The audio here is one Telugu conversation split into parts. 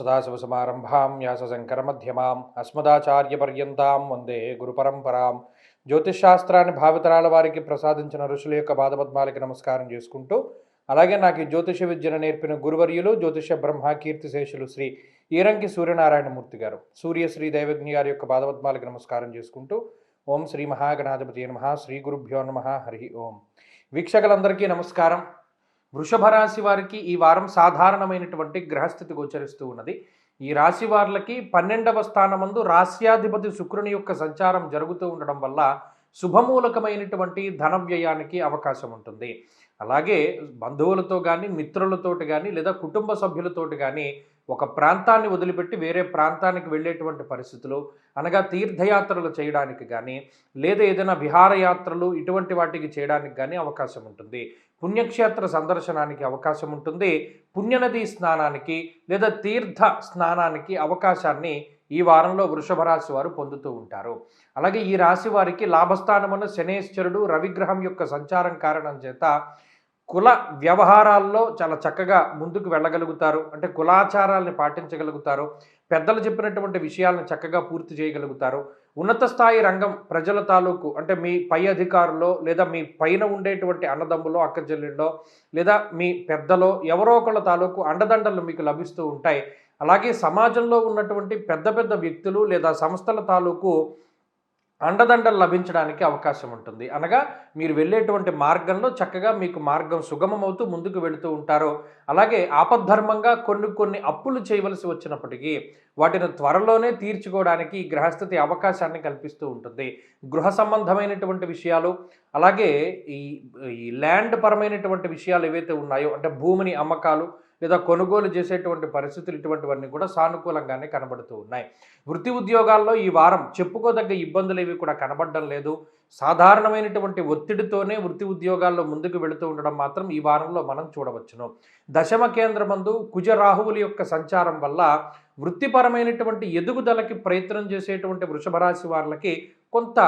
సదాశివసమారంభాం వ్యాసశంకరమధ్యమాం అస్మదాచార్యపర్యంతాం వందే గురుపరంపరాం. జ్యోతిష్శాస్త్రాన్ని భావితరాల వారికి ప్రసాదించిన ఋషుల యొక్క పాదపద్మాలకి నమస్కారం చేసుకుంటూ, అలాగే నాకు ఈ జ్యోతిష విద్యను నేర్పిన గురువర్యులు జ్యోతిష బ్రహ్మ కీర్తిశేషులు శ్రీ ఈరంకి సూర్యనారాయణమూర్తి గారు, సూర్యశ్రీ దైవజ్ఞ గారి యొక్క పాదపద్మాలకి నమస్కారం చేసుకుంటూ, ఓం శ్రీ మహాగణాధిపతి నమః, శ్రీ గురుభ్యో నమః, హరి ఓం. వీక్షకులందరికీ నమస్కారం. వృషభ రాశి వారికి ఈ వారం సాధారణమైనటువంటి గ్రహస్థితి గోచరిస్తూ ఉన్నది. ఈ రాశి వారికి 12వ స్థానమందు రాశ్యాధిపతి శుక్రుని యొక్క సంచారం జరుగుతూ ఉండడం వల్ల శుభమూలకమైనటువంటి ధన వ్యయానికి అవకాశం ఉంటుంది. అలాగే బంధువులతో కానీ, మిత్రులతోటి కానీ, లేదా కుటుంబ సభ్యులతోటి కానీ ఒక ప్రాంతాన్ని వదిలిపెట్టి వేరే ప్రాంతానికి వెళ్ళేటువంటి పరిస్థితులు, అనగా తీర్థయాత్రలు చేయడానికి కానీ, లేదా ఏదైనా విహారయాత్రలు ఇటువంటి వాటికి చేయడానికి కానీ అవకాశం ఉంటుంది. పుణ్యక్షేత్ర సందర్శనానికి అవకాశం ఉంటుంది. పుణ్యనది స్నానానికి లేదా తీర్థ స్నానానికి అవకాశాన్ని ఈ వారంలో వృషభ రాశి వారు పొందుతూ ఉంటారు. అలాగే ఈ రాశి వారికి లాభస్థానమున శనేశ్వరుడు రవిగ్రహం యొక్క సంచారం కారణం చేత కుల వ్యవహారాల్లో చాలా చక్కగా ముందుకు వెళ్ళగలుగుతారు. అంటే కులాచారాలను పాటించగలుగుతారు. పెద్దలు చెప్పినటువంటి విషయాలను చక్కగా పూర్తి చేయగలుగుతారు. ఉన్నత స్థాయి రంగం ప్రజల తాలూకు, అంటే మీ పై అధికారులో లేదా మీ పైన ఉండేటువంటి అన్నదమ్ములో, అక్క చెల్లెళ్ళో, లేదా మీ పెద్దలో ఎవరో ఒకళ్ళ తాలూకు అండదండలు మీకు లభిస్తూ ఉంటాయి. అలాగే సమాజంలో ఉన్నటువంటి పెద్ద పెద్ద వ్యక్తులు లేదా సంస్థల తాలూకు అండదండలు లభించడానికి అవకాశం ఉంటుంది. అనగా మీరు వెళ్ళేటువంటి మార్గంలో చక్కగా మీకు మార్గం సుగమమవుతూ ముందుకు వెళుతూ ఉంటారు. అలాగే ఆపద్ధర్మంగా కొన్ని అప్పులు చేయవలసి వచ్చినప్పటికీ వాటిని త్వరలోనే తీర్చుకోవడానికి ఈ గ్రహస్థితి అవకాశాన్ని కల్పిస్తూ ఉంటుంది. గృహ సంబంధమైనటువంటి విషయాలు, అలాగే ఈ ల్యాండ్ పరమైనటువంటి విషయాలు ఏవైతే ఉన్నాయో, అంటే భూమిని అమ్మకాలు లేదా కొనుగోలు చేసేటువంటి పరిస్థితులు, ఇటువంటివన్నీ కూడా సానుకూలంగానే కనబడుతూ ఉన్నాయి. వృత్తి ఉద్యోగాల్లో ఈ వారం చెప్పుకోదగ్గ ఇబ్బందులు ఏవి కూడా కనబడడం లేదు. సాధారణమైనటువంటి ఒత్తిడితోనే వృత్తి ఉద్యోగాల్లో ముందుకు వెళుతూ ఉండడం మాత్రం ఈ వారంలో మనం చూడవచ్చును. దశమ కేంద్రమందు కుజ రాహువుల యొక్క సంచారం వల్ల వృత్తిపరమైనటువంటి ఎదుగుదలకి ప్రయత్నం చేసేటువంటి వృషభ రాశి వారికి కొంత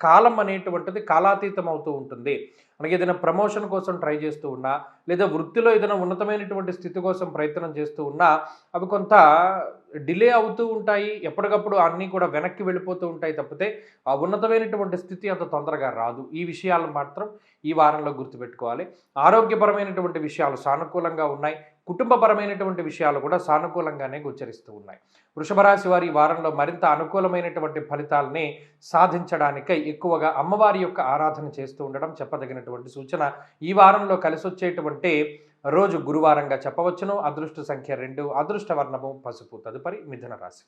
కాలం అనేటువంటిది కాలాతీతం అవుతూ ఉంటుంది. మనకి ఏదైనా ప్రమోషన్ కోసం ట్రై చేస్తూ ఉన్నా, లేదా వృత్తిలో ఏదైనా ఉన్నతమైనటువంటి స్థితి కోసం ప్రయత్నం చేస్తూ ఉన్నా అవి కొంత డిలే అవుతూ ఉంటాయి. ఎప్పటికప్పుడు అన్నీ కూడా వెనక్కి వెళ్ళిపోతూ ఉంటాయి తప్పితే ఆ ఉన్నతమైనటువంటి స్థితి అంత తొందరగా రాదు. ఈ విషయాలు మాత్రం ఈ వారంలో గుర్తుపెట్టుకోవాలి. ఆరోగ్యపరమైనటువంటి విషయాలు సానుకూలంగా ఉన్నాయి. కుటుంబపరమైనటువంటి విషయాలు కూడా సానుకూలంగానే గోచరిస్తూ ఉన్నాయి. వృషభ రాశి వారి ఈ వారంలో మరింత అనుకూలమైనటువంటి ఫలితాలని సాధించడానికై ఎక్కువగా అమ్మవారి యొక్క ఆరాధన చేస్తూ ఉండడం చెప్పదగినటువంటి సూచన. ఈ వారంలో కలిసి వచ్చేటువంటి రోజు గురువారంగా చెప్పవచ్చును. అదృష్ట సంఖ్య 2, అదృష్ట వర్ణము పసుపు. తదుపరి మిథున రాశి.